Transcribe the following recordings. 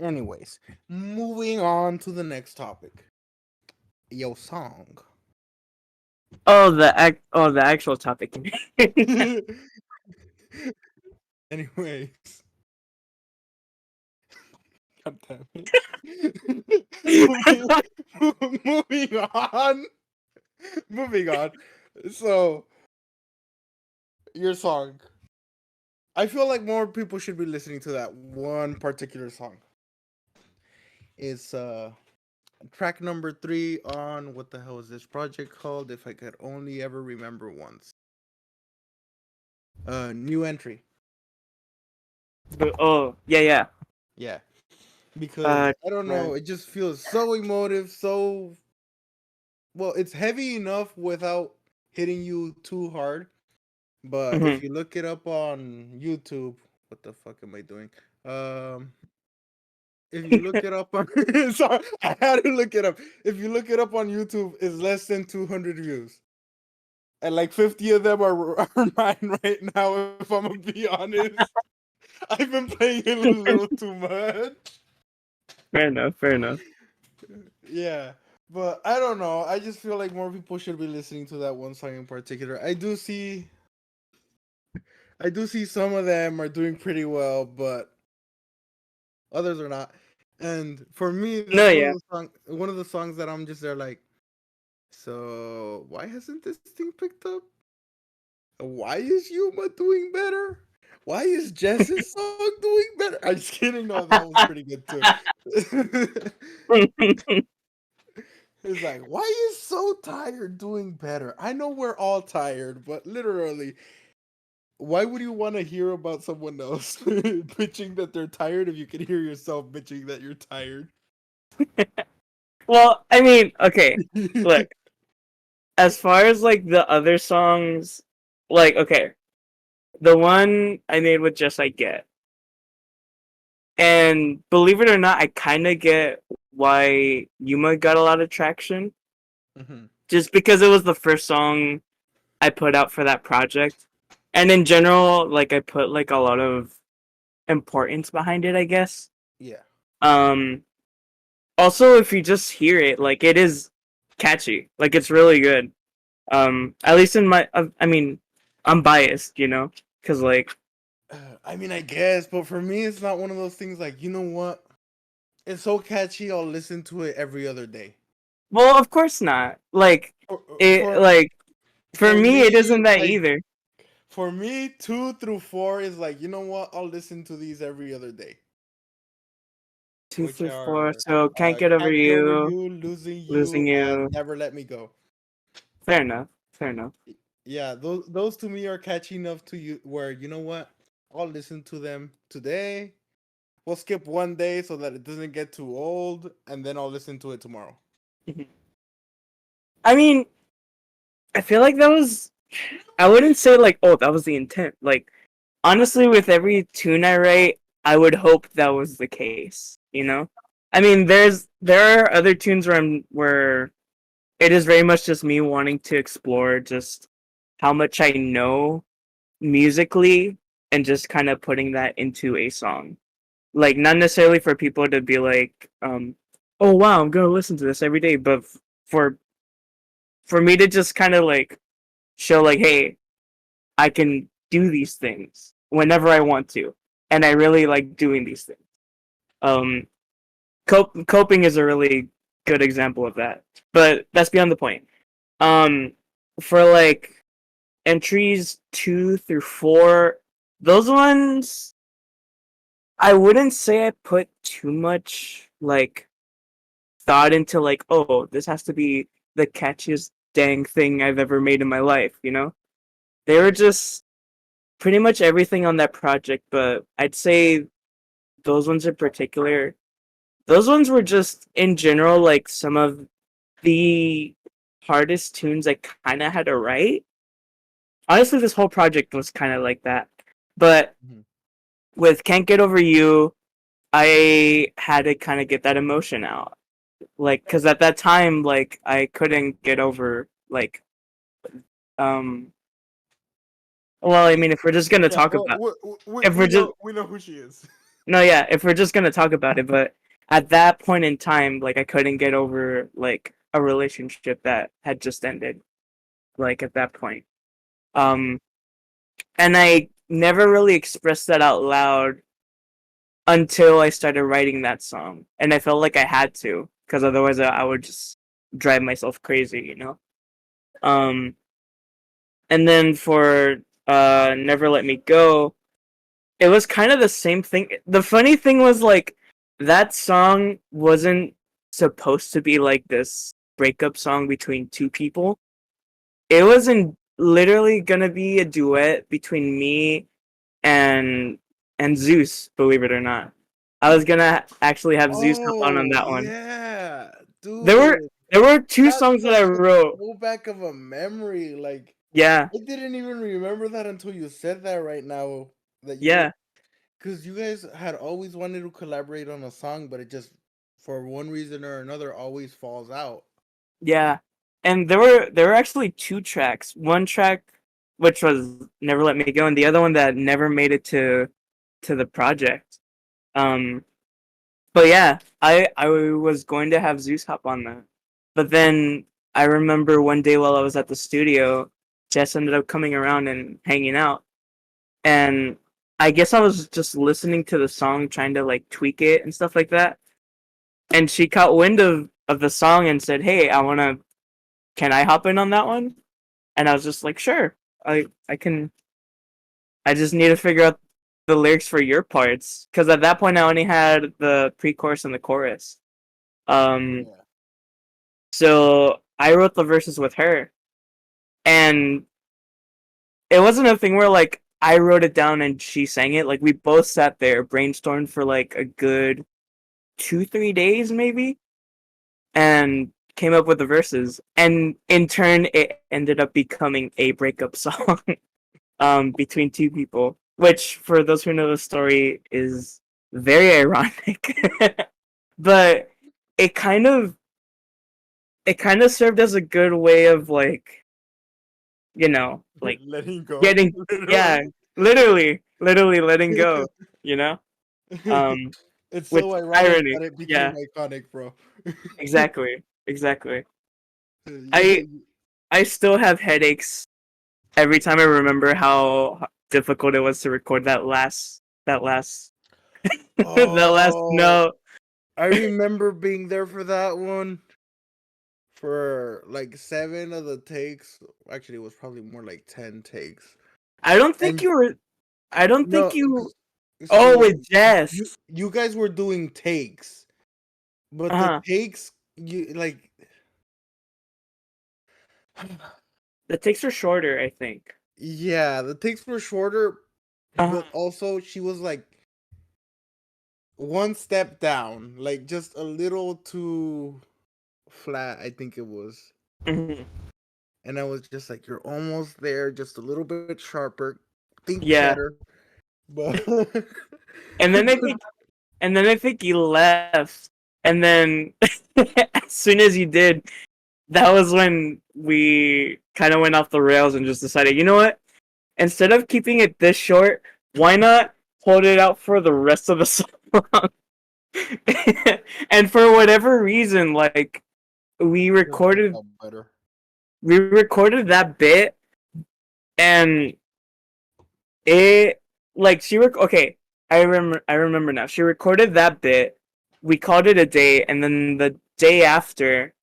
Anyways, moving on to the next topic. Yo, song. the actual topic. Anyways, God damn it. Moving on. Moving on. So, your song. I feel like more people should be listening to that one particular song. It's track number 3 on what the hell is this project called? If I could only ever remember once. New entry. Oh, yeah. Yeah. Because Uh, I don't right. know, it just feels so emotive, so well, it's heavy enough without hitting you too hard. But if Mhm. you look it up on YouTube, what the fuck am I doing? If you look it up on sorry, I had to look it up. If you look it up on YouTube, it's less than 200 views. And like 50 of them are mine right now, if I'm gonna be honest. I've been playing it a little too much. Fair enough. Fair enough. Yeah. But I don't know. I just feel like more people should be listening to that one song in particular. I do see some of them are doing pretty well, but others are not. And for me, that's No, yeah. one of the songs that I'm just there like, so why hasn't this thing picked up? Why is Yuma doing better? Why is Jess's song doing better? I'm just kidding. No, that was pretty good too. It's like, why is So Tired doing better? I know we're all tired, but literally, why would you want to hear about someone else bitching that they're tired if you can hear yourself bitching that you're tired? Well, I mean, okay. Look, as far as like the other songs, like okay, the one I made with Just I Get, and believe it or not, I kind of get why Yuma got a lot of traction, Hmm. just because it was the first song I put out for that project, and in general, like I put like a lot of importance behind it, I guess. Yeah. Um, Also, if you just hear it, like it is catchy, like it's really good. At least in my, I mean, I'm biased, because like, I mean, I guess, but for me, it's not one of those things like, you know what? It's so catchy, I'll listen to it every other day. well, of course not. Like For it, for, like for for me, it me, isn't that like either. for me, 2 through 4 is like, you know what? I'll listen to these every other day, Two which through four, are so can't get over Can't Get Over you, You, Losing losing You, you. and Never Let Me Go. Fair enough. Fair enough. Yeah, those to me are catchy enough to you where you know what? I'll listen to them today. We'll skip one day so that it doesn't get too old, and then I'll listen to it tomorrow. I mean, I feel like that was. I wouldn't say like, oh, that was the intent. Like, honestly, with every tune I write, I would hope that was the case. I mean, there are other tunes where it is very much just me wanting to explore just how much I know musically and just kind of putting that into a song. Like not necessarily for people to be like, oh wow, I'm gonna listen to this every day, but for for me to just kind of like show like, hey, I can do these things whenever I want to, and I really like doing these things. Um, coping is a really good example of that, but that's beyond the point. Um, for like entries 2 through 4, those ones I wouldn't say I put too much like thought into like, oh, this has to be the catchiest dang thing I've ever made in my life. They were Mhm. just pretty much everything on that project, but I'd say those ones in particular, those ones were just in general like some of the hardest tunes I kind of had to write. Honestly, this whole project was kind of like that. But Mhm. with Can't Get Over You, I had to kind of get that emotion out. Like, because at that time, like, I couldn't get over, like, um, well, I mean, if we're just gonna Yeah, talk well, about, if we're just, we know who she is. no, yeah, if we're just gonna talk about it, but at that point in time, like I couldn't get over like a relationship that had just ended. Like at that point, um, and I never really expressed that out loud until I started writing that song, and I felt like I had to, because otherwise I would just drive myself crazy, you know. Um, and then for Never Let Me Go, it was kind of the same thing. The funny thing was like that song wasn't supposed to be like this breakup song between two people. It wasn't literally gonna be a duet between me and Zeus, believe it or not. I was gonna actually have Zeus hop on Oh that one. yeah, There were dude. there were two That's songs that I like a wrote. throwback of a memory. Like Yeah, I didn't even remember that until you said that right now. That you yeah, were because you guys had always wanted to collaborate on a song, but it just for one reason or another always falls out. yeah. And there were actually two tracks. One track which was Never Let Me Go, and the other one that never made it to the project. Um, but yeah, I was going to have Zeus hop on that, but then I remember one day while I was at the studio, Jess ended up coming around and hanging out, and I guess I was just listening to the song, trying to like tweak it and stuff like that, and she caught wind of the song and said, "Hey, can I hop in on that one?" And I was just like, "Sure, I can." I just need to figure out the lyrics for your parts, because at that point I only had the pre-chorus and the chorus. Um, Yeah. so I wrote the verses with her, and it wasn't a thing where like I wrote it down and she sang it. Like we both sat there, brainstormed for like a good 2-3 days maybe, and came up with the verses. And in turn, it ended up becoming a breakup song between two people, which for those who know the story is very ironic. But it kind of it kind of served as a good way of like, like Letting go, getting, yeah, literally. literally letting go, you know? Um It's with so ironic irony. that it became Yeah, iconic, bro. exactly. Exactly. I You- I still have headaches every time I remember how difficult it was to record that last that last oh, note. I remember being there for that one for like 7 of the takes. Actually, it was probably more like 10 takes. I don't think And you were I don't think no, you Oh, see, with Jess. you guys were doing takes, but the Uh-huh. takes you like. The takes are shorter, I think. Yeah, the takes were shorter, Uh-huh. but also she was like one step down, like just a little too flat, I think it was. Mhm. And I was just like, you're almost there, just a little bit sharper. Think Yeah. better. But And then I think you left, and then as soon as you did, that was when we kind of went off the rails and just decided, you know what? Instead of keeping it this short, why not hold it out for the rest of the song? And for whatever reason, like we it worked recorded out better. we recorded that bit, and it like okay, I remember now. She recorded that bit. We called it a day, and then the day after,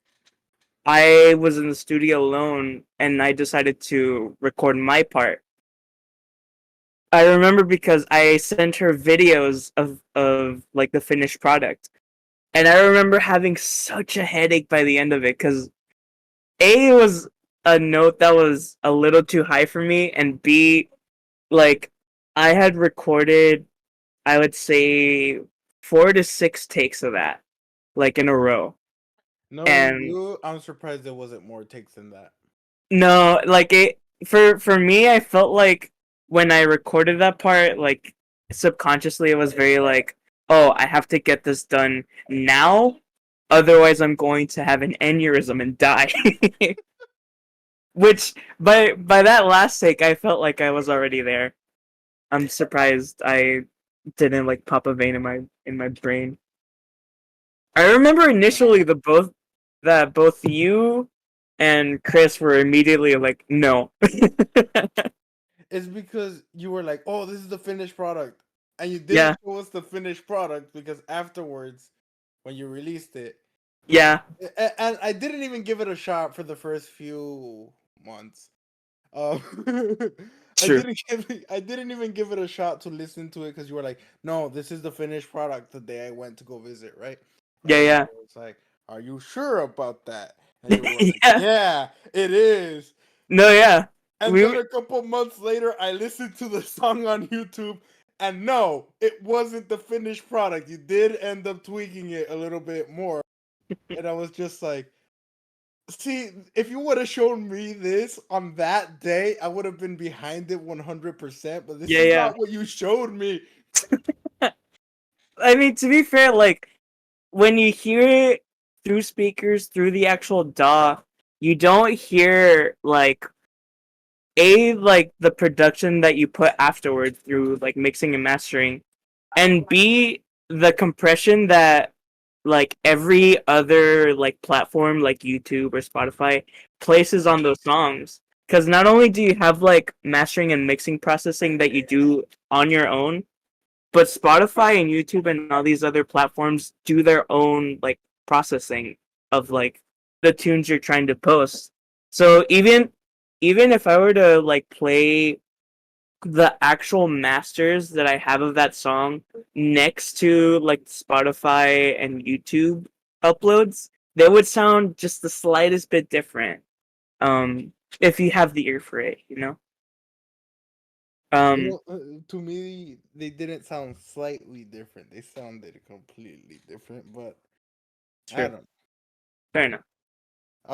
I was in the studio alone, and I decided to record my part. I remember because I sent her videos of like the finished product, and I remember having such a headache by the end of it, because A, it was a note that was a little too high for me, and B, like I had recorded, I would say, 4 to 6 takes of that, like in a row. Knowing And you, I'm surprised there wasn't more takes than that. no, like it for me, I felt like when I recorded that part, like subconsciously it was very like, oh, I have to get this done now, otherwise I'm going to have an aneurysm and die. Which by that last take, I felt like I was already there. I'm surprised. didn't like pop a vein in my brain. I remember initially the both that both you and Chris were immediately like, no. It's because you were like, "Oh, this is the finished product," and you didn't Yeah, show us the finished product because afterwards, when you released it, yeah, and I didn't even give it a shot for the first few months. Um, true. I didn't even give it a shot to listen to it because you were like, "No, this is the finished product." The day I went to go visit, right? Yeah, And yeah, I was like, "Are you sure about that?" And you were like, yeah. "Yeah, it is." No, yeah. And then We a couple months later, I listened to the song on YouTube, and no, it wasn't the finished product. You did end up tweaking it a little bit more, and I was just like, "See, if you would have shown me this on that day, I would have been behind it 100%. But this yeah, is yeah. not what you showed me." I mean, to be fair, like when you hear it through speakers, through the actual DAW, you don't hear like the production that you put afterward through like mixing and mastering, and B, the compression that like every other like platform like YouTube or Spotify places on those songs. Because not only do you have like mastering and mixing processing that you do on your own, but Spotify and YouTube and all these other platforms do their own like processing of like the tunes you're trying to post. So even if I were to like play the actual masters that I have of that song next to like Spotify and YouTube uploads, they would sound just the slightest bit different. If you have the ear for it, you know. Um, To me, they didn't sound slightly different. They sounded completely different. But I true. don't. Fair enough.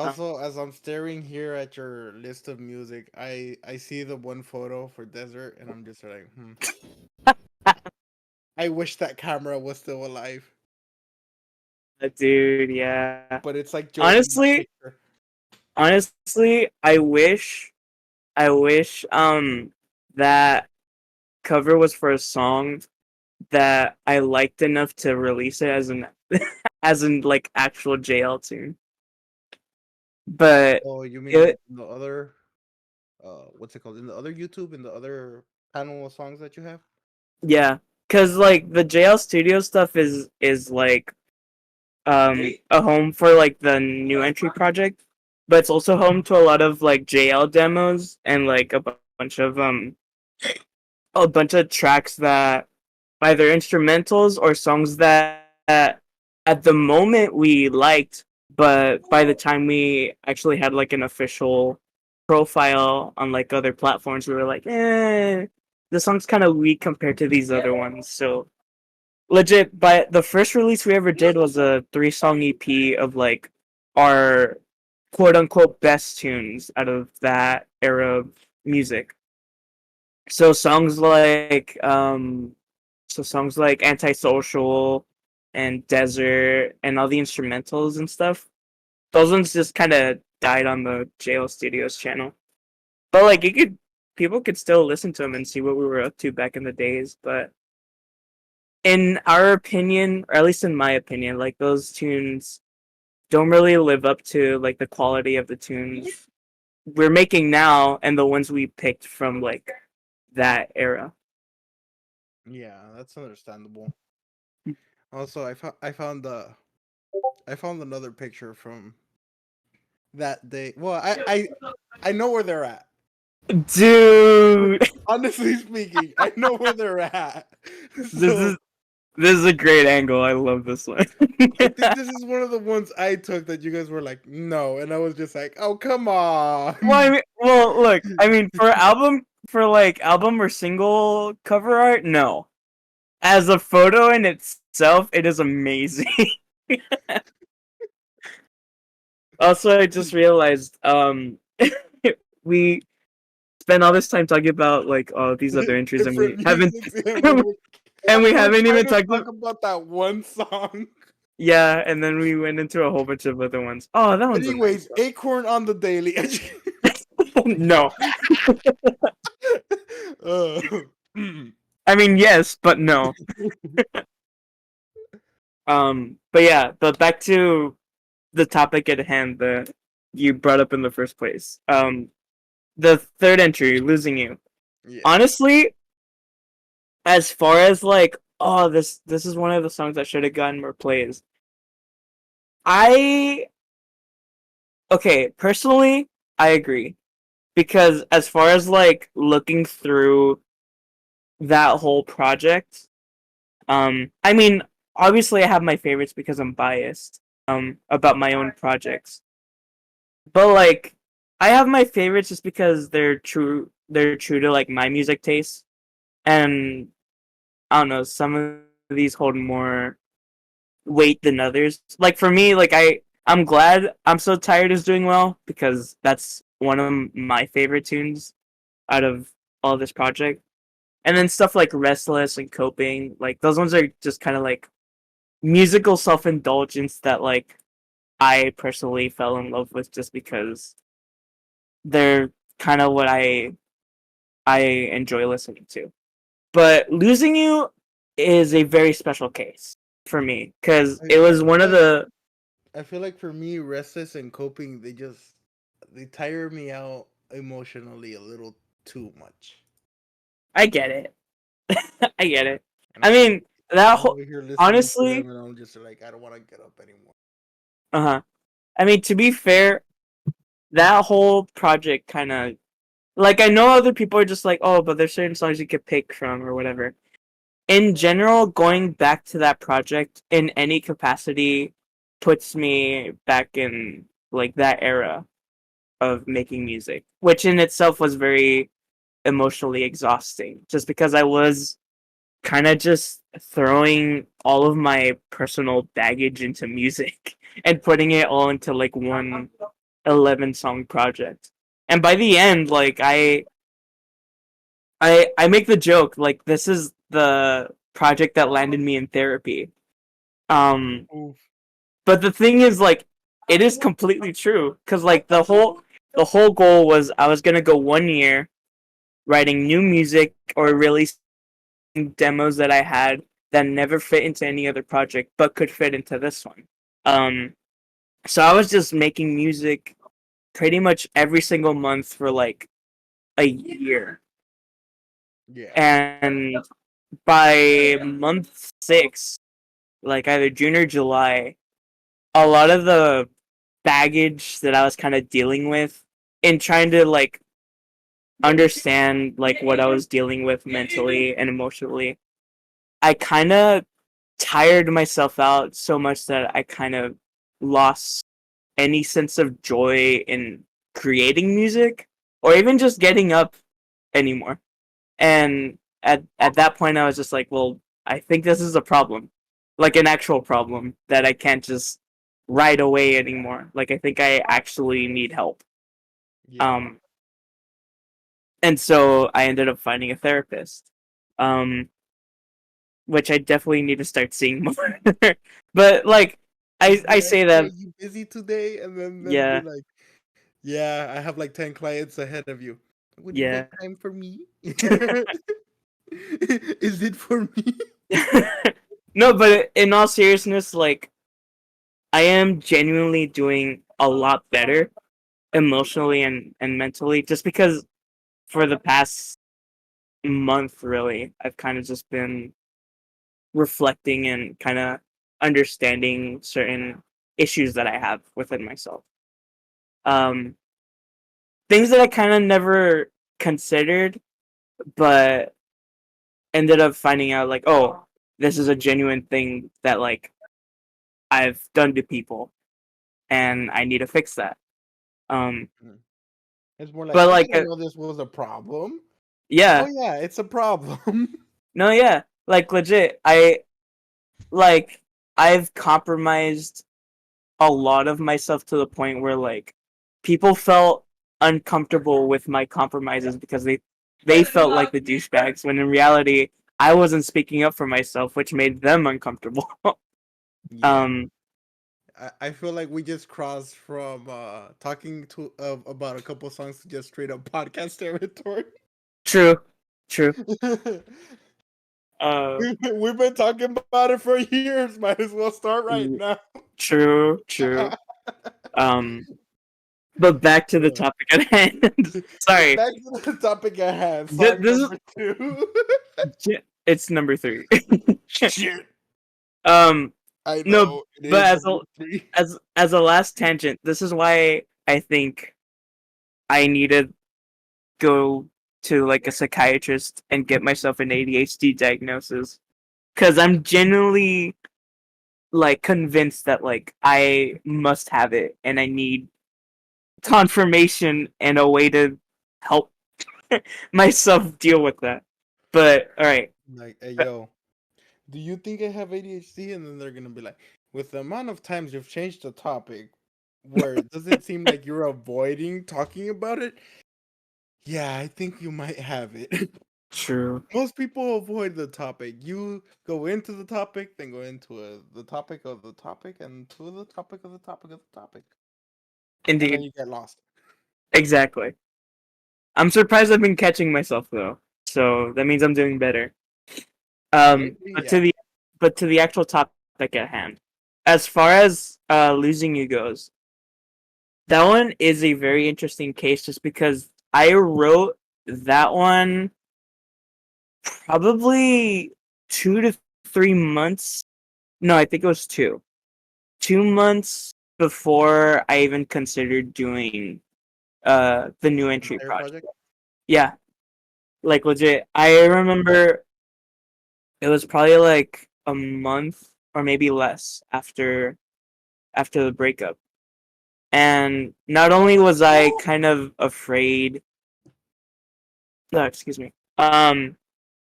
Um, Also, as I'm staring here at your list of music, I see the one photo for Desert, and I'm just like, I wish that camera was still alive. dude, yeah. But it's like Jovi's Honestly, picture. honestly, I wish, that cover was for a song that I liked enough to release it as an, as in like actual JL tune. But Oh, you mean like it, the other, what's it called? In the other YouTube, in the other panel of songs that you have? yeah, cause like the JL Studio stuff is like a home for like the new entry project, but it's also home to a lot of like JL demos and like bunch of a bunch of tracks that either instrumentals or songs that at the moment we liked, but by the time we actually had like an official profile on like other platforms, we were like, the song's kind of weak compared to these other ones. So legit, but the first release we ever did was a 3 song EP of like our quote unquote best tunes out of that era of music. So songs like Antisocial and Desert and all the instrumentals and stuff. Those ones just kind of died on the JL Studios channel. But like people could still listen to them and see what we were up to back in the days, but in our opinion, or at least in my opinion, like those tunes don't really live up to like the quality of the tunes we're making now and the ones we picked from like that era. Yeah, that's understandable. Also, I found another picture from that day. Well, I know where they're at. Dude, Honestly speaking, I know where they're at. this is So this is a great angle. I love this one. I think this is one of the ones I took that you guys were like, no, and I was just like, oh come Well, I on. mean, well, look, I mean, for like album or single cover art, no. As a photo in itself, it is amazing. Also, I just realized, we spent all this time talking about like all these other entries, and we Different haven't, music, and we we were haven't trying even to talked. talk about that one song. Yeah, and then we went into a whole bunch of other ones. Oh, that one's a nice Anyways, Acorn on the daily. one. No. uh, I mean, yes, but no. But yeah, but back to the topic at hand that you brought up in the first place. The third entry, losing you. Yeah. Honestly, as far as like, oh, this is one of the songs that should have gotten more plays. I okay, personally, I agree because as far as like looking through that whole project, I mean, obviously I have my favorites because I'm biased about my own projects. But like I have my favorites just because they're true to like my music taste. And I don't know, some of these hold more weight than others. Like for me, like I'm glad I'm So Tired is doing well because that's one of my favorite tunes out of all this project. And then stuff like Restless and Coping, like those ones are just kind of like musical self-indulgence that like I personally fell in love with just because they're kind of what I enjoy listening to. But Losing You is a very special case for me because it I was feel one of like the I feel like for me, restless and coping, they tire me out emotionally a little too much. I get it. I get it. And I mean, that I'm whole over here listening to them, honestly, and I'm just like, I don't want to get up anymore. uh-huh. I mean, to be fair, that whole project kind of like I know other people are just like, "Oh, but there's certain songs you could pick from or whatever." In general, going back to that project in any capacity puts me back in like that era of making music, which in itself was very emotionally exhausting just because I was kind of just throwing all of my personal baggage into music and putting it all into like one 11 song project. And by the end, like I make the joke like this is the project that landed me in therapy. Um Oof. but the thing is like it is completely true cuz like the whole goal was I was going to go 1 year writing new music or releasing demos that I had that never fit into any other project but could fit into this one. Um so I was just making music pretty much every single month for like a year. Yeah. And by month 6, like either June or July, a lot of the baggage that I was kind of dealing with in trying to like understand like what I was dealing with mentally and emotionally, I kind of tired myself out so much that I kind of lost any sense of joy in creating music or even just getting up anymore. And at that point I was just like, well, I think this is a problem. Like an actual problem that I can't just write away anymore. Like I think I actually need help. Yeah. Um and so I ended up finding a therapist. Um which I definitely need to start seeing more. But like Just be I like, say hey, that you busy today? And then they'll be yeah, like, yeah, I have like 10 clients ahead of you. Would you yeah. make time for me? Is it for me? No, but in all seriousness, like I am genuinely doing a lot better emotionally and mentally just because for the past month really I've kind of just been reflecting and kind of understanding certain issues that I have within myself. Um things that I kind of never considered but ended up finding out like, oh, this is a genuine thing that like I've done to people and I need to fix that. Um Mm. It's more like, but I like didn't know this was a problem. Oh, yeah, yeah, it's a problem. no, yeah, like legit like I've compromised a lot of myself to the point where like people felt uncomfortable with my compromises because they felt like the douchebags when in reality I wasn't speaking up for myself, which made them uncomfortable. Yeah. um I feel like we just crossed from talking to about a couple songs to just straight up podcast territory. true, true. uh, We've been talking about it for years. Might as well start right mm, now. true, true. Um, but back to the Yeah. topic at hand. Sorry, Back to the topic at hand. Song this is number two. it's number three. Shit. um, I no, know it but is number three. as a last tangent, this is why I think I need to go to like a psychiatrist and get myself an ADHD diagnosis because I'm genuinely like convinced that like I must have it and I need confirmation and a way to help myself deal with that. But all right, Like, hey, yo, do you think I have ADHD? And then they're gonna be like, with the amount of times you've changed the topic, where it doesn't seem like you're avoiding talking about it. Yeah, I think you might have it. true, Most people avoid the topic. You go into the topic, then go into the topic of the topic, and to the topic of the topic of the topic, and then indeed, you get lost. exactly. I'm surprised I've been catching myself though, so that means I'm doing better. Lately, But to yeah. the actual topic at hand, as far as losing you goes, that one is a very interesting case just because I wrote that one probably 2 to 3 months. No, I think it was 2 months before I even considered doing the new entry Entire project. project. Yeah, like legit. I remember it was probably like a month or maybe less after the breakup. And not only was I kind of afraid, no, excuse me.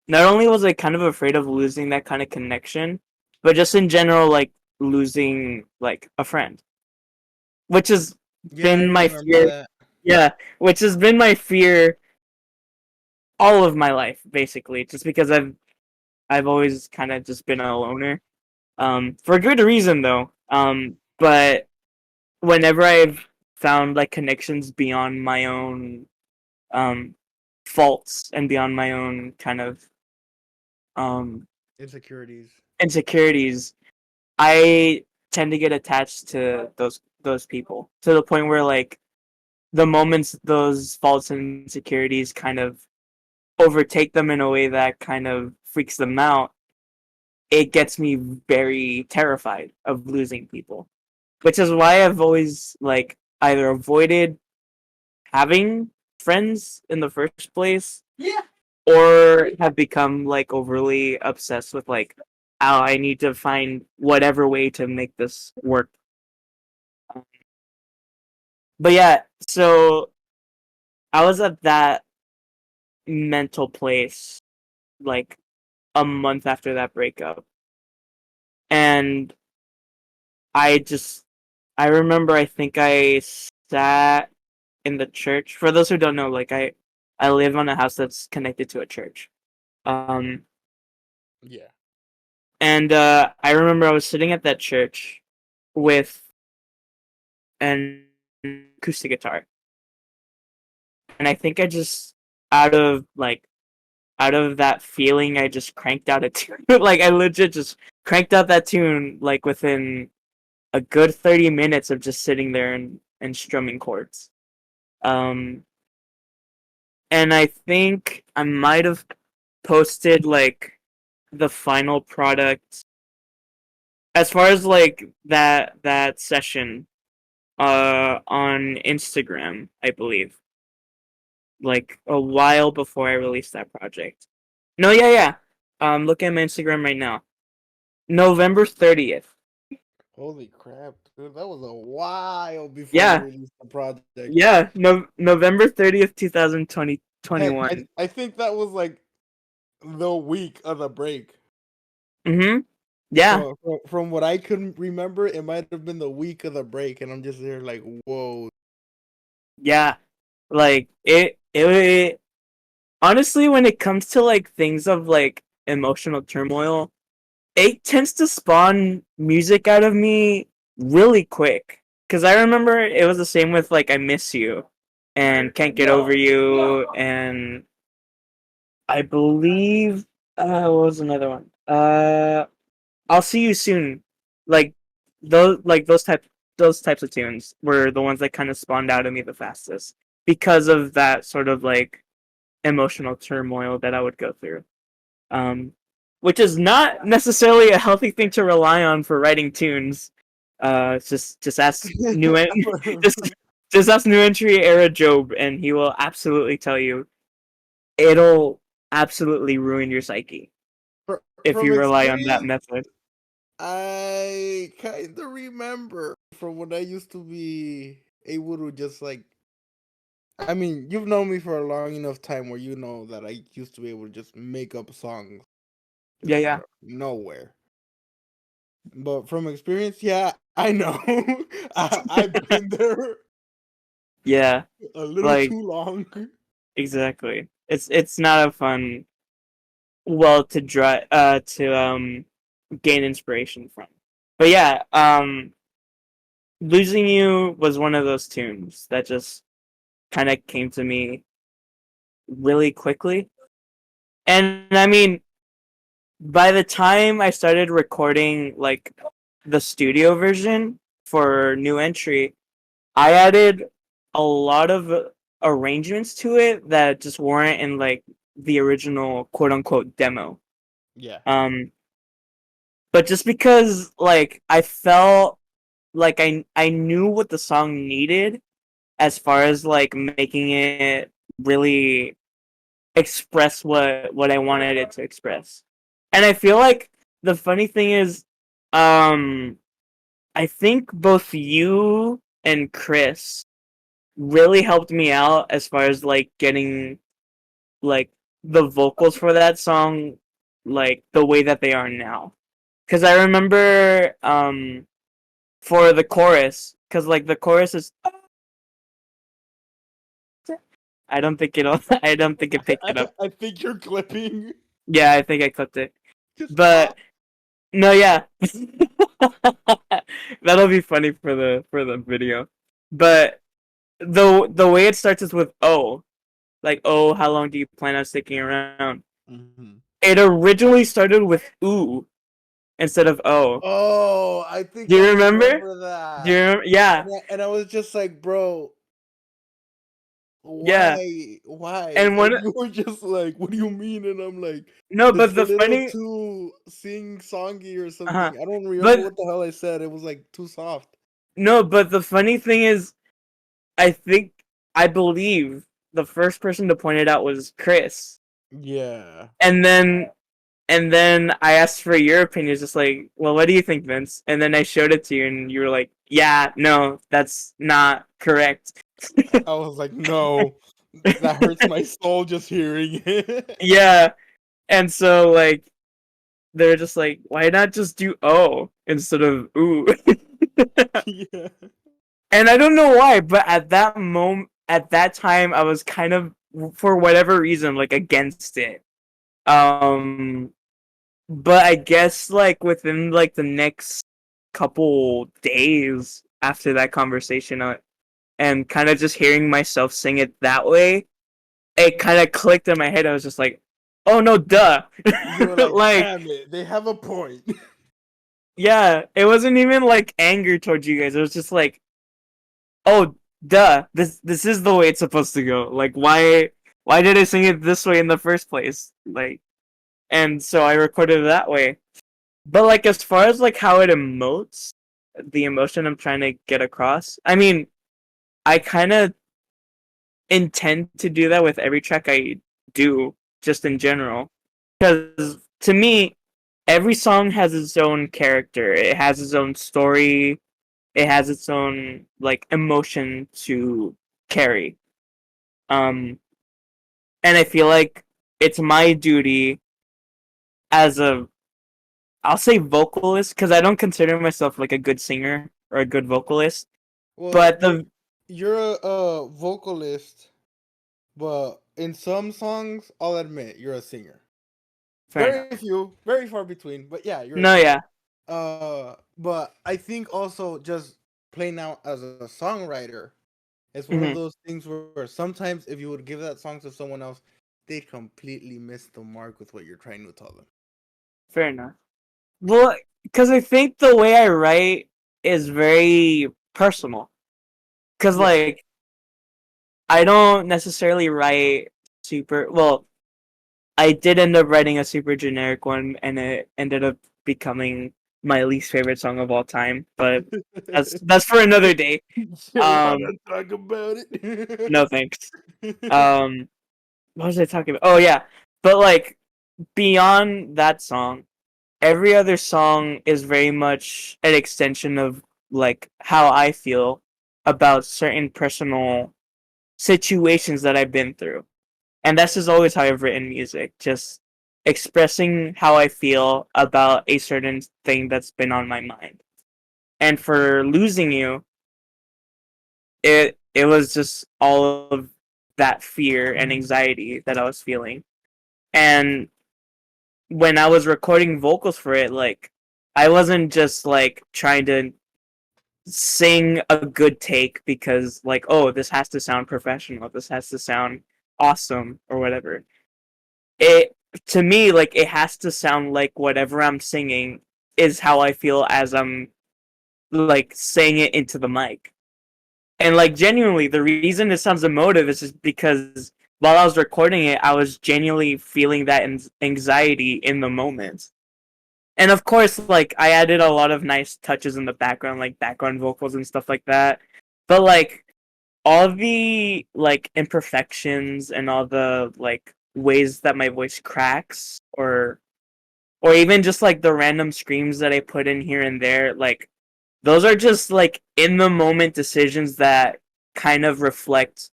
Not only was I kind of afraid of losing that kind of connection, but just in general, like losing like a friend, which has Yeah, I been my remember fear. that. Yeah, which has been my fear all of my life, basically, just because I've always kind of just been a loner. For good reason though. But whenever I've found like connections beyond my own um faults and beyond my own kind of um Insecurities. insecurities, I tend to get attached to those people to the point where like the moments those faults and insecurities kind of overtake them in a way that kind of freaks them out, it gets me very terrified of losing people, which is why I've always like either avoided having friends in the first place, Yeah. or have become like overly obsessed with like, oh, I need to find whatever way to make this work. But yeah, so I was at that mental place like a month after that breakup. And I just I remember I think I sat in the church. For those who don't know, like I live on a house that's connected to a church. Um Yeah. and I remember I was sitting at that church with an acoustic guitar. And I think I just out of like out of that feeling I just cranked out a tune. Like I legit just cranked out that tune like within a good 30 minutes of just sitting there and strumming chords. Um and I think I might have posted like the final product as far as like that session on Instagram, I believe. Like a while before I released that project. No, yeah, yeah. Look at my Instagram right now. November 30th. Holy crap, dude! That was a while before you Yeah, released the project. yeah. No, November 30th, 2020, Heck, 21. I think that was like the week of the break. Mm-hmm. Yeah, From what I can remember, it might have been the week of the break, and I'm just there like, whoa. yeah. Like it honestly, when it comes to like things of like emotional turmoil, it tends to spawn music out of me really quick. Cause I remember it was the same with like I Miss You and Can't Get Over You and I believe What was another one? I'll see you soon. Like those types of tunes were the ones that kind of spawned out of me the fastest because of that sort of like emotional turmoil that I would go through. Um, which is not necessarily a healthy thing to rely on for writing tunes. Just ask just just ask new entry era Job, and he will absolutely tell you it'll absolutely ruin your psyche if From you rely on that experience, method. I kind of remember from when I used to be able to just like. I mean, you've known me for a long enough time where you know that I used to be able to just make up songs Yeah, just out yeah, of nowhere. But from experience, yeah, I know. I've been there yeah. a little Like too long. exactly. It's not a fun well to gain inspiration from. But yeah, losing you was one of those tunes that just kind of came to me really quickly. And I mean, by the time I started recording like the studio version for new entry, I added a lot of arrangements to it that just weren't in like the original quote unquote demo. Yeah. Um, but just because like I felt like I knew what the song needed as far as like making it really express what I wanted it to express. And I feel like the funny thing is um I think both you and Chris really helped me out as far as like getting like the vocals for that song like the way that they are now. Cuz I remember for the chorus cuz like the chorus is I don't think it picked it up. I think you're clipping. Yeah, I think I clipped it. Just But no, yeah. That'll be funny for the video. But the way it starts is with O. Like, oh, how long do you plan on sticking around? Mhm. It originally started with ooh instead of O. Oh, I think Do I you remember? remember Do you that. remember? Yeah. And I was just like, bro, Yeah. why? And And one you were just like, what do you mean? And I'm like, no, it's but a the little funny too sing-songy or uh-huh. something. I don't remember But what the hell I said. It was like too soft. no, but the funny thing is I think I believe the first person to point it out was Chris. Yeah. And then and then I asked for your opinion, just like, well, what do you think, Vince? And then I showed it to you, and you were like, yeah, no, that's not correct. I was like, no, that hurts my soul just hearing it. Yeah, and so like they're just like, why not just do O instead of ooh? Yeah. And I don't know why, but at that time, I was kind of, for whatever reason, like against it. Um, but I guess like within like the next couple days after that conversation, and kind of just hearing myself sing it that way, it kind of clicked in my head. I was just like, oh no, duh. You were like, Like, damn it, they have a point. yeah, it wasn't even like anger towards you guys. It was just like, oh, duh. This is the way it's supposed to go. Like, why did I sing it this way in the first place? Like, and so I recorded it that way. But like, as far as like how it emotes, the emotion I'm trying to get across. I mean, I kind of intend to do that with every track I do, just in general. Because to me, every song has its own character. It has its own story. It has its own like emotion to carry. Um, and I feel like it's my duty as a I'll say vocalist because I don't consider myself like a good singer or a good vocalist. Well, But the you're a vocalist, but in some songs, I'll admit you're a singer. fair Very enough. few, very far between, but yeah, you're a No, singer. yeah. But I think also just playing out as a songwriter, it's one of Hmm. those things where sometimes if you would give that song to someone else, they completely missed the mark with what you're trying to tell them. Fair enough. Well, because I think the way I write is very personal. Because, Yeah. like, I don't necessarily write super. Well, I did end up writing a super generic one, and it ended up becoming my least favorite song of all time. But that's for another day. You Um, wanna talk about no thanks. Um, what was I talking about? Oh yeah, but like beyond that song, every other song is very much an extension of like how I feel about certain personal situations that I've been through. And that's just always how I've written music, just expressing how I feel about a certain thing that's been on my mind. And for losing you, it was just all of that fear and anxiety that I was feeling. And when I was recording vocals for it, like I wasn't just like trying to sing a good take because like, oh, this has to sound professional, this has to sound awesome or whatever. It to me like it has to sound like whatever I'm singing is how I feel as I'm like saying it into the mic. And like genuinely the reason it sounds emotive is just because while I was recording it I was genuinely feeling that anxiety in the moment. And of course, like I added a lot of nice touches in the background, like background vocals and stuff like that. But like all the like imperfections and all the like ways that my voice cracks, or even just like the random screams that I put in here and there, like those are just like in the moment decisions that kind of reflect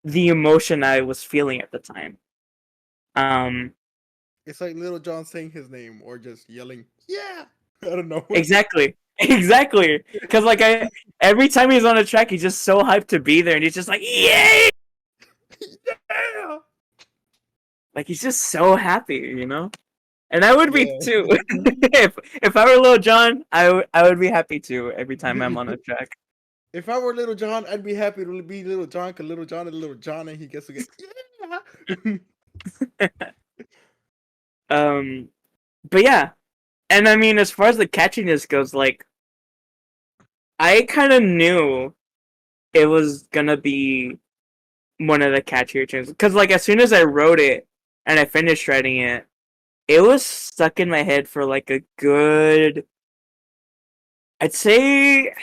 the emotion I was feeling at the time. Um, It's like Little John saying his name or just yelling, "Yeah!" out of nowhere. Exactly. Exactly. Because like I every time he's on a track, he's just so hyped to be there, and he's just like, yay! Yeah. Like he's just so happy, you know. And I would be Yeah. too. If I were Lil Jon, I would be happy too every time I'm on a track. If I were Little John, I'd be happy to be Little John because Little John is Little John and he gets to get, yeah. um, but yeah, and I mean, as far as the catchiness goes, like I kind of knew it was gonna be one of the catchier tunes because, like, as soon as I wrote it and I finished writing it, it was stuck in my head for like a good, I'd say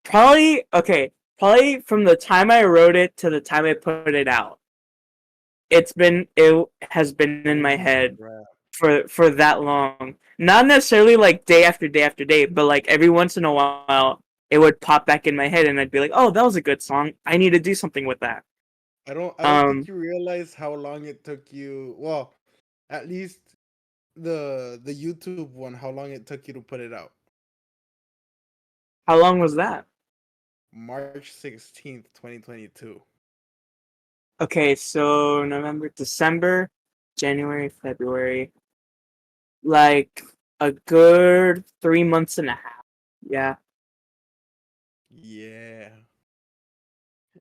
probably okay, probably from the time I wrote it to the time I put it out. It has been in my Holy head crap. for that long. Not necessarily like day after day after day, but like every once in a while it would pop back in my head and I'd be like, "Oh, that was a good song. I need to do something with that." I don't think Um you realize how long it took you. Well, at least the YouTube one, how long it took you to put it out. how long was that? March 16th, 2022. Okay, so November, December, January, February, like a good 3 months and a half. Yeah. Yeah.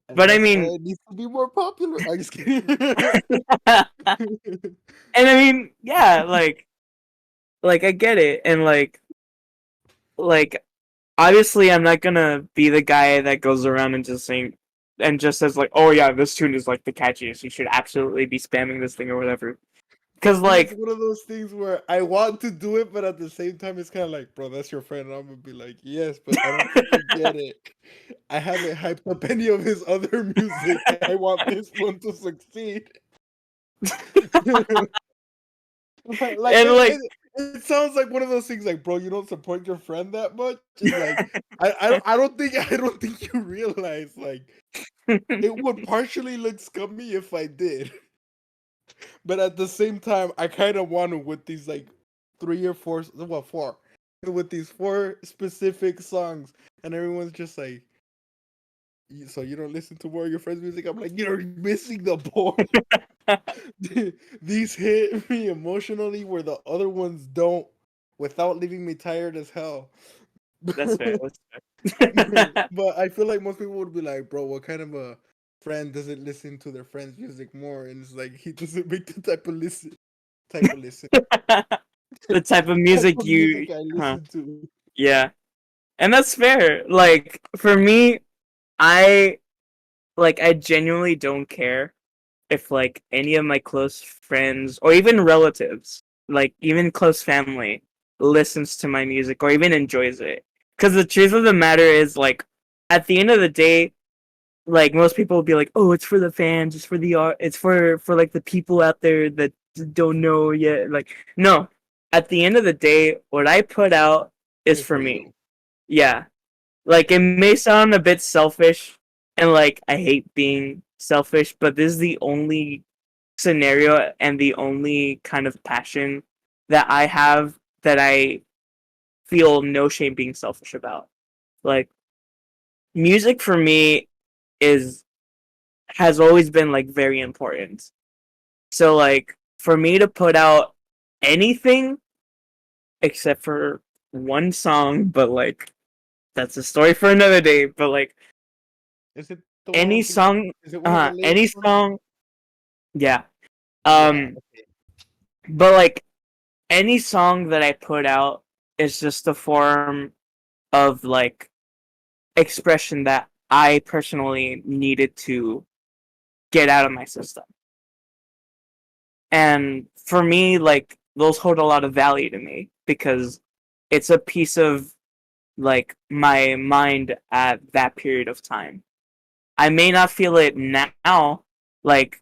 And But I that's why mean, it needs to be more popular. I'm just kidding. and I mean, yeah, like I get it, and like obviously I'm not gonna be the guy that goes around and just saying and just says like, oh yeah, this tune is like the catchiest. You should absolutely be spamming this thing or whatever. Because Dude, it's like, one of those things where I want to do it, but at the same time, it's kind of like, bro, that's your friend. And I'm gonna be like, yes, but I don't think you get it. I haven't hyped up any of his other music. I want this one to succeed. Like and like, it sounds like one of those things like, bro, you don't support your friend that much. And like, I don't think you realize like it would partially look scummy if I did. But at the same time, I kind of want to with these like three or four, well, four, with these four specific songs, and everyone's just like, so you don't listen to more of your friends' music? I'm like, you're missing the point. These hit me emotionally where the other ones don't, without leaving me tired as hell. that's fair. But That's fair. I feel like most people would be like, bro, what kind of a friend doesn't listen to their friend's music more, and it's like he doesn't make the type of listen The type of type music of you, music I huh? listen to. Yeah, and that's fair. Like for me, I I genuinely don't care if like any of my close friends or even relatives, like even close family, listens to my music or even enjoys it. Because the truth of the matter is, like, at the end of the day, like most people will be like, "Oh, it's for the fans, it's for the art, it's for like the people out there that don't know yet." Like, no. At the end of the day, what I put out is It's for for me. you. Yeah, like it may sound a bit selfish, and like I hate being selfish, but this is the only scenario and the only kind of passion that I have that I feel no shame being selfish about. Like music for me is has always been like very important. So like for me to put out anything except for one song, but like that's a story for another day, but like Is it the one any with the? song Is it one of the any latest ones? song, yeah. Yeah. Um but like any song that I put out is just a form of like expression that I personally needed to get out of my system. And for me, like those hold a lot of value to me because it's a piece of like my mind at that period of time. I may not feel it now, like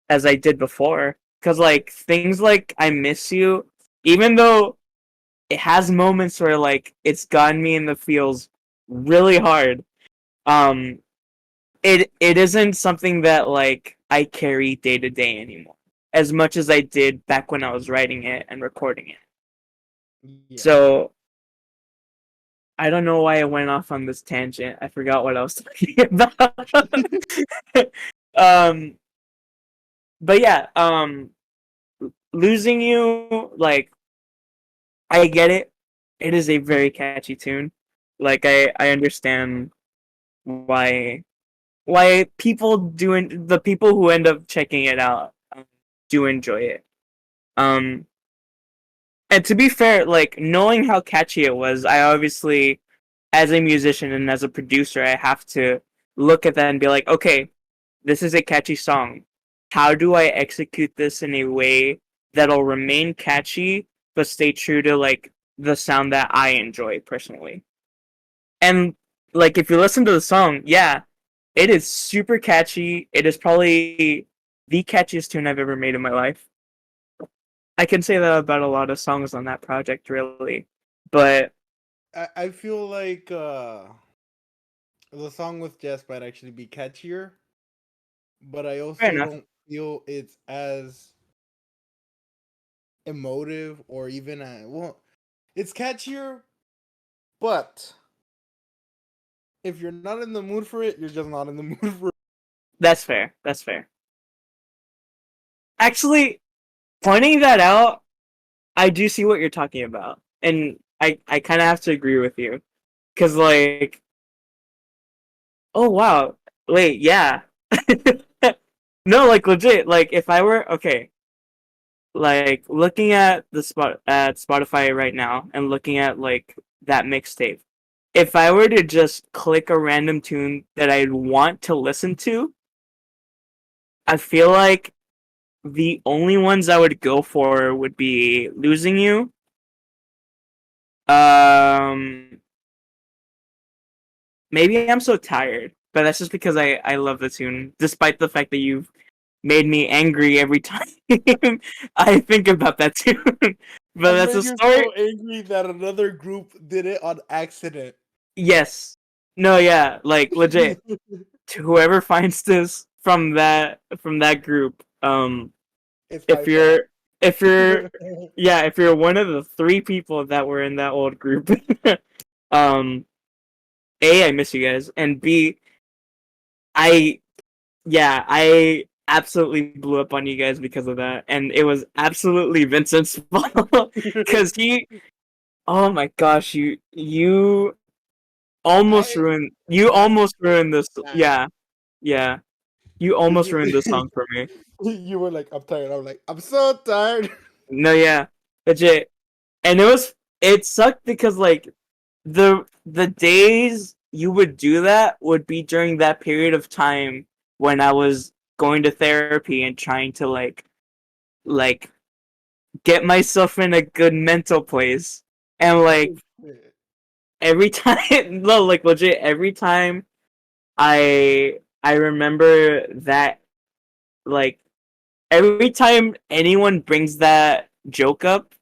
as I did before, because like things like I Miss You, even though it has moments where like it's gotten me in the feels really hard. Um, it isn't something that like I carry day to day anymore, as much as I did back when I was writing it and recording it. Yeah. So I don't know why I went off on this tangent. I forgot what I was talking about. um, but yeah, losing you, like I get it. It is a very catchy tune. Like I understand why people doing the people who end up checking it out do enjoy it. Um, and to be fair, like knowing how catchy it was, I obviously, as a musician and as a producer, I have to look at that and be like, okay, this is a catchy song. How do I execute this in a way that'll remain catchy but stay true to like the sound that I enjoy personally? And like if you listen to the song, yeah, it is super catchy. It is probably the catchiest tune I've ever made in my life. I can say that about a lot of songs on that project, really. But I feel like the song with Jess might actually be catchier, but I fair also enough. don't feel it's as emotive or even well, it's catchier, but if you're not in the mood for it, you're just not in the mood for it. That's fair. That's fair. Actually, pointing that out, I do see what you're talking about, and I kind of have to agree with you, cause like, oh wow, wait, yeah, no, like legit, like if I were okay, like looking at the spot at Spotify right now and looking at like that mixtape, if I were to just click a random tune that I'd want to listen to, I feel like the only ones I would go for would be Losing You. Um, maybe I'm so tired, but that's just because I love the tune, despite the fact that you've made me angry every time I think about that tune. But I've that's a made you story. so angry that another group did it on accident. Yes. No, yeah, like legit. To whoever finds this from that group, It's my if fault. you're if you're yeah, if you're one of the three people that were in that old group, um, A, I miss you guys, and B, I yeah, I absolutely blew up on you guys because of that, and it was absolutely Vincent's fault because he. Oh my gosh, you I almost ruined was this. mad. Yeah, yeah. You almost ruined the song for me. You were like, I'm tired. I'm like, I'm so tired. No, yeah, legit. And it sucked because like the days you would do that would be during that period of time when I was going to therapy and trying to like get myself in a good mental place. And like Oh, shit. every time no, like legit every time I remember that like every time anyone brings that joke up,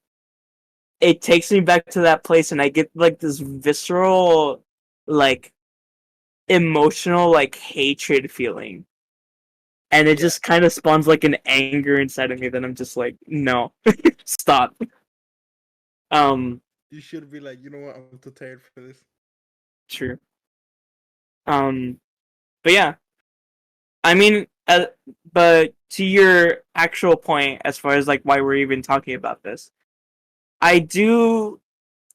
it takes me back to that place and I get like this visceral like emotional like hatred feeling. And it Yeah, just kind of spawns like an anger inside of me that I'm just like, no, stop. Um, you should be like, you know what? I'm too tired for this. true. Um, but yeah, I mean, but to your actual point, as far as like why we're even talking about this, I do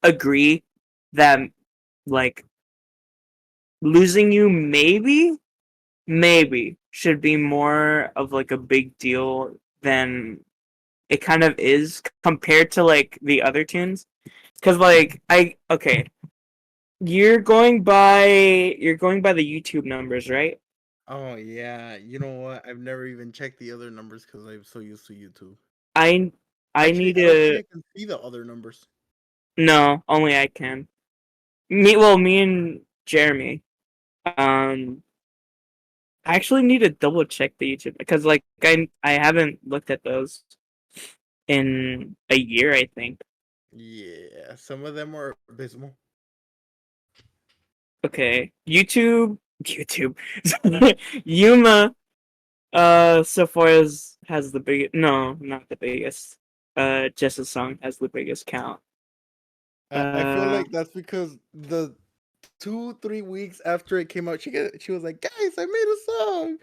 agree that like losing you maybe should be more of like a big deal than it kind of is compared to like the other tunes. Cause like I okay, you're going by the YouTube numbers, right? Oh yeah, you know what? I've never even checked the other numbers because I'm so used to YouTube. I I Actually, need I don't think to I can see the other numbers. no, only I can. Me and Jeremy. Um, I actually need to double check the YouTube because like I haven't looked at those in a year, I think. Yeah, some of them are abysmal. Okay, YouTube, Yuma. So far as has the biggest. No, not the biggest. Jess's song has the biggest count. I feel Uh, like that's because the 2 3 weeks after it came out, she was like, guys, I made a song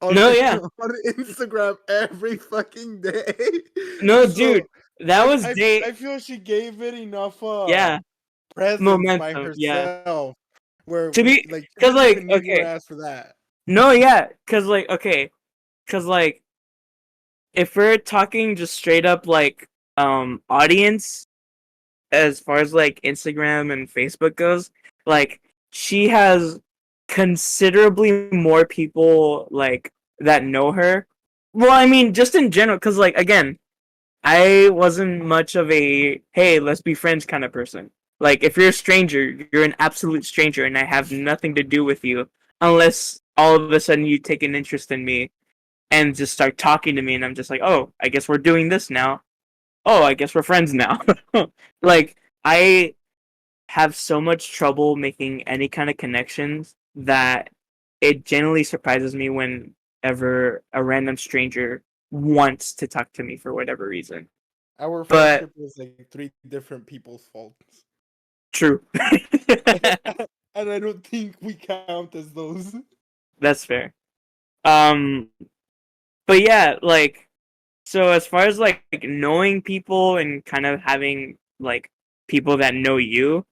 on no, yeah, on Instagram every fucking day. no, So dude, that was I day. feel she gave it enough Yeah, presence by momentum. Yeah, herself, where to we be like she because didn't like even need your okay, ass for that. no, yeah, because like okay, because like if we're talking just straight up like audience as far as like Instagram and Facebook goes, like she has considerably more people like that know her. Well, I mean, just in general, because like again, I wasn't much of a hey, let's be friends kind of person. Like if you're a stranger, you're an absolute stranger, and I have nothing to do with you unless all of a sudden you take an interest in me and just start talking to me, and I'm just like, oh, I guess we're doing this now. Oh, I guess we're friends now. Like I have so much trouble making any kind of connections that it genuinely surprises me whenever a random stranger wants to talk to me for whatever reason. Our But friendship was like three different people's faults, true. and I don't think we count as those. That's fair. Um but yeah, like so as far as like knowing people and kind of having like people that know you,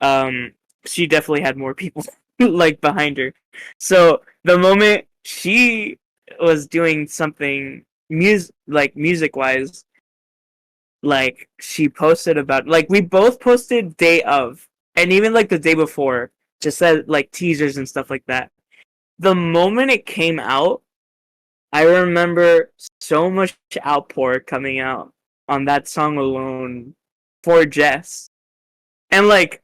um she definitely had more people like behind her. So the moment she was doing something music wise, like she posted about like we both posted day of and even like the day before, just said like teasers and stuff like that. The moment it came out, I remember so much outpour coming out on that song alone for Jess. And like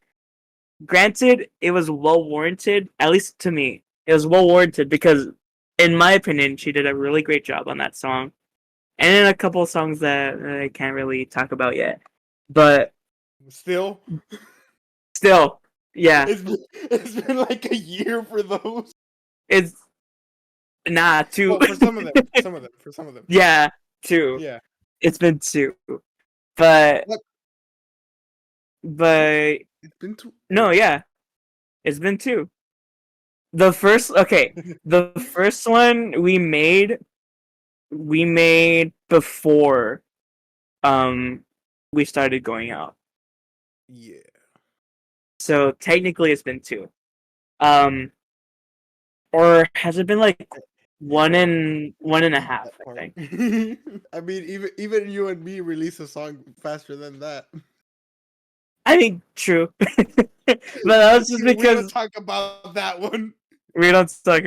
granted, it was well warranted, at least to me. It was well warranted because, in my opinion, she did a really great job on that song. And in a couple of songs that I can't really talk about yet. But Still, still, yeah, it's been like a year for those. it's nah, two. Well, for some of them, for some of them, Yeah, two. yeah. It's been two. But, What? but, It's been two. no, yeah, it's been two. The first, okay, the first one we made before we started going out. Yeah. So technically it's been two. Um or has it been like one and a half, That I part. think. I mean, even you and me release a song faster than that. I mean, true. But that was just We don't because talk about that one. we don't talk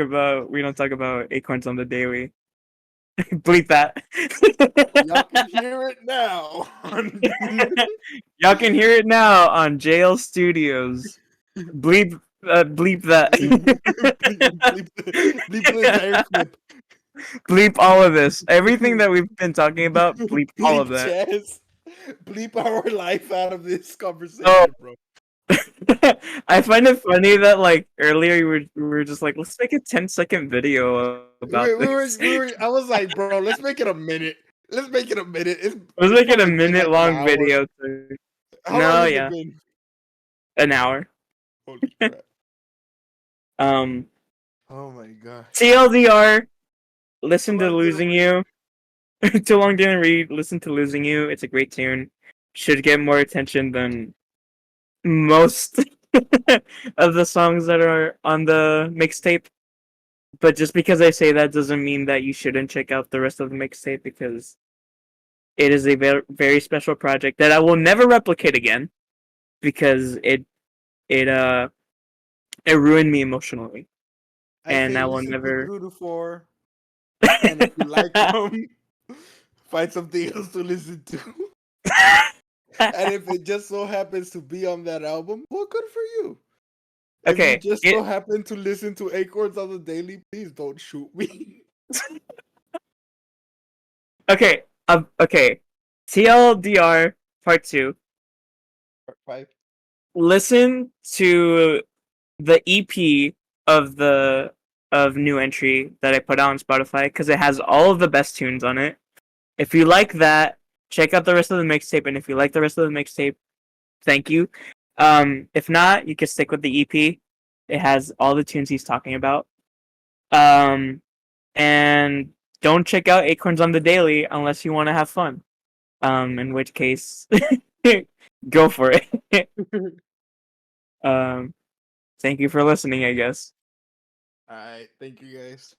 about acorns on the daily. Bleep that. Y'all can hear it now. Y'all can hear it now on JL Studios. Bleep bleep that. bleep the entire clip. Bleep all of this. Everything that we've been talking about, bleep all of Bleep that. Chaz. Bleep our life out of this Oh, conversation, bro. I find it funny that like earlier we were just like, let's make a 10-second video about this. I was like, bro, let's make it a minute. Let's make it a minute. Let's It's make it a probably been minute like an long hour. video. How long No, has it yeah, been? an hour. Holy crap. Um, Oh my gosh. TLDR. Too Listen to long didn't Losing read. You. Too long didn't read. Listen to Losing You. It's a great tune. Should get more attention than most of the songs that are on the mixtape. But just because I say that doesn't mean that you shouldn't check out the rest of the mixtape because it is a very, very special project that I will never replicate again because it it ruined me emotionally, I and say I will listen to never. 3 to 4, and if you like them, find something else to listen to. And if it just so happens to be on that album, well, good for you. If you Okay, just so happen to listen to Acorns on the daily, please don't shoot me. okay. TLDR Part 2. Part 5. Listen to the EP of New Entry that I put out on Spotify because it has all of the best tunes on it. If you like that, check out the rest of the mixtape, and if you like the rest of the mixtape, thank you. If not, you can stick with the EP. It has all the tunes he's talking about. And don't check out Acorns on the Daily unless you want to have fun. In which case, go for it. um, thank you for listening, I guess. All right. Thank you guys.